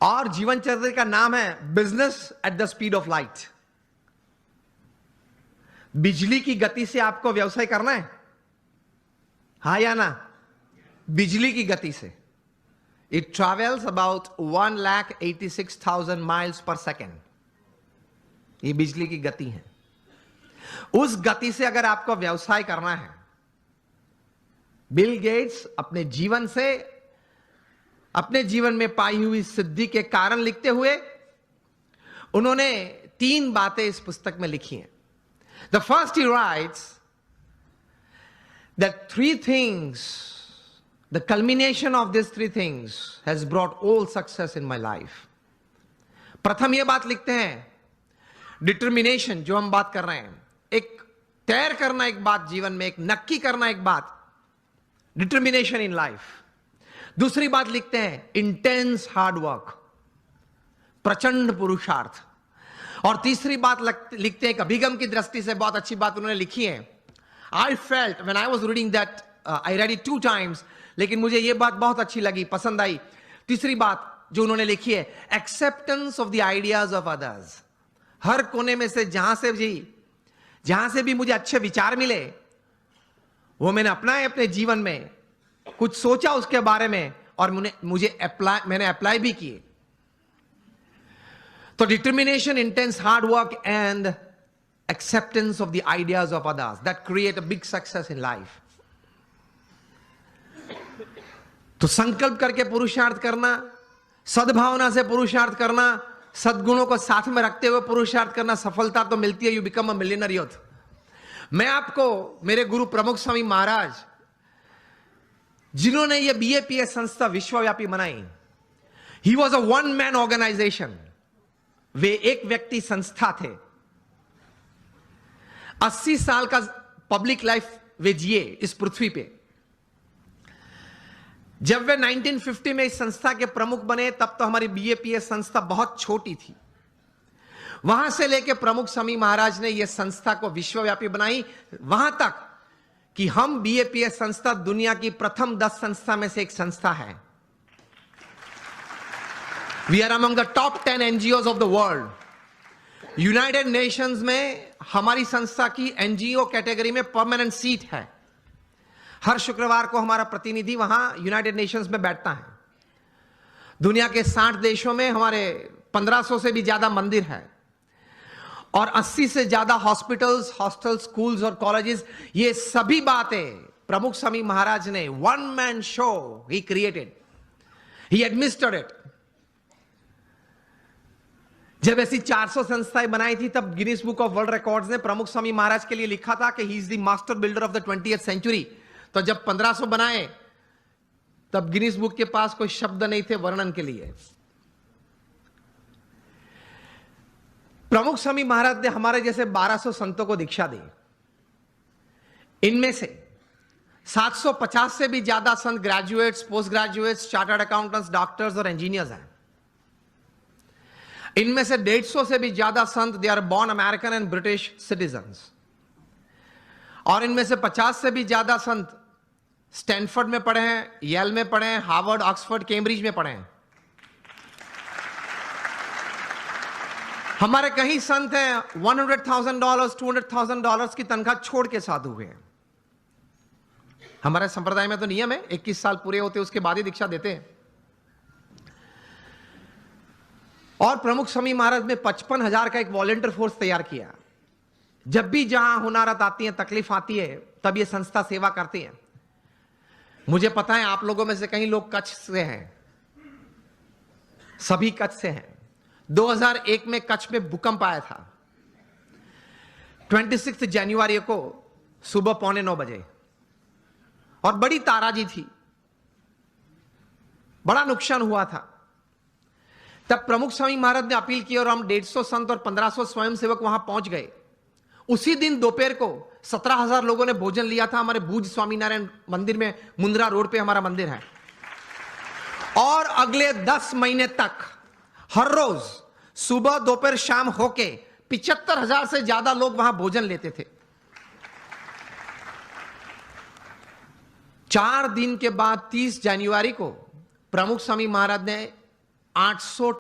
और जीवन चरित्र का नाम है business at the speed of light. बिजली की गति से आपको व्यवसाय करना है, हा या ना? बिजली की गति से। It travels about 1,86,000 miles per second. ये बिजली की गति है। उस गति से अगर आपको व्यवसाय करना है, बिल गेट्स अपने जीवन से, अपने जीवन में पाई हुई सिद्धि के कारण लिखते हुए उन्होंने 3 बातें इस पुस्तक में लिखी हैं। The first he rights that 3 things, the culmination of these 3 things has brought all success in my life. प्रथम यह बात लिखते हैं, डिटर्मिनेशन, जो हम बात कर रहे हैं, एक तैर करना एक बात जीवन में, एक नक्की करना एक बात, डिटर्मिनेशन इन लाइफ। दूसरी बात लिखते हैं इंटेंस हार्ड वर्क, प्रचंड पुरुषार्थ। और तीसरी बात लिखते हैं, अभिगम की दृष्टि से बहुत अच्छी बात उन्होंने लिखी है। I felt when I was reading that, I read it 2 times, लेकिन मुझे यह बात बहुत अच्छी लगी, पसंद आई। तीसरी बात जो उन्होंने लिखी है, acceptance of the ideas of others. हर कोने में से जहां से भी मुझे अच्छे विचार मिले, वो मैंने अपनाए अपने जीवन में, कुछ सोचा उसके बारे में और मैंने अप्लाई भी किए। तो determination, intense hard work and acceptance of the ideas of others, that create a big success in life. तो संकल्प करके पुरुषार्थ करना, सद्भावना से पुरुषार्थ करना, सद्गुणों को साथ में रखते हुए पुरुषार्थ करना, सफलता तो मिलती है। You become a millionaire youth. मैं आपको मेरे गुरु प्रमुख स्वामी महाराज, जिन्होंने ये BAPS संस्था विश्वव्यापी बनाई, he was a 1 man organisation. वे एक व्यक्ति संस्था थे। 80 साल का पब्लिक लाइफ वे जिए इस पृथ्वी पे। जब वे 1950 में इस संस्था के प्रमुख बने, तब तो हमारी BAPS संस्था बहुत छोटी थी। वहां से लेकर प्रमुख स्वामी महाराज ने यह संस्था को विश्वव्यापी बनाई, वहां तक कि हम BAPS संस्था दुनिया की प्रथम 10 संस्था में से एक संस्था है। We are among the top 10 NGOs of the world. United Nations में हमारी संस्था की NGO कैटेगरी में परमानेंट सीट है। हर शुक्रवार को हमारा प्रतिनिधि वहां यूनाइटेड नेशंस में बैठता है। दुनिया के 60 देशों में हमारे 1500 से भी ज्यादा मंदिर है और 80 से ज्यादा हॉस्पिटल्स, हॉस्टल, स्कूल्स और कॉलेजेस। ये सभी बातें प्रमुख स्वामी महाराज ने 1 man show he created, he administered it. जब ऐसी 400 संस्थाएं बनाई थी, तब Guinness book of world records ने प्रमुख स्वामी महाराज के लिए लिखा था कि he is the master builder of the 20th century। तो जब 1500 बनाए, तब गिनीज बुक के पास कोई शब्द नहीं थे वर्णन के लिए। प्रमुख स्वामी महाराज ने हमारे जैसे 1200 संतों को दीक्षा दी। इनमें से 750 से भी ज्यादा संत graduates, post graduates, chartered accountants, doctors और इंजीनियर्स हैं। इनमें से 150 से भी ज्यादा संत they are born American and British citizens. और इनमें से 50 से भी ज्यादा संत स्टैनफोर्ड में पढ़े हैं, येल में पढ़े हैं, हार्वर्ड, ऑक्सफोर्ड, कैम्ब्रिज में पढ़े हैं। हमारे कई संत हैं $100,000, $200,000 की तनख्वाह छोड़ के साधु हुए हैं। हमारे संप्रदाय में तो नियम है 21 साल पूरे होते उसके बाद ही दीक्षा देते हैं। और प्रमुख स्वामी महाराज ने 55,000 का एक वॉलंटियर फोर्स तैयार किया। जब भी जहां हुनारत आती है, तकलीफ आती है, तब ये संस्था सेवा करती है। मुझे पता है आप लोगों में से कई लोग कच्छ से हैं, सभी कच्छ से हैं। 2001 में कच्छ में भूकंप आया था, 26 जनवरी को सुबह 8:45 बजे, और बड़ी ताराजी थी, बड़ा नुकसान हुआ था। तब प्रमुख स्वामी महाराज ने अपील की और हम 150 संत और 1500 स्वयंसेवक वहां पहुंच गए। उसी दिन दोपहर को 17,000 लोगों ने भोजन लिया था हमारे भूज स्वामीनारायण मंदिर में, मुंद्रा रोड पे हमारा मंदिर है। और अगले 10 महीने तक हर रोज सुबह, दोपहर, शाम होके 75,000 से ज्यादा लोग वहां भोजन लेते थे। 4 दिन के बाद 30 जनवरी को प्रमुख स्वामी महाराज ने 800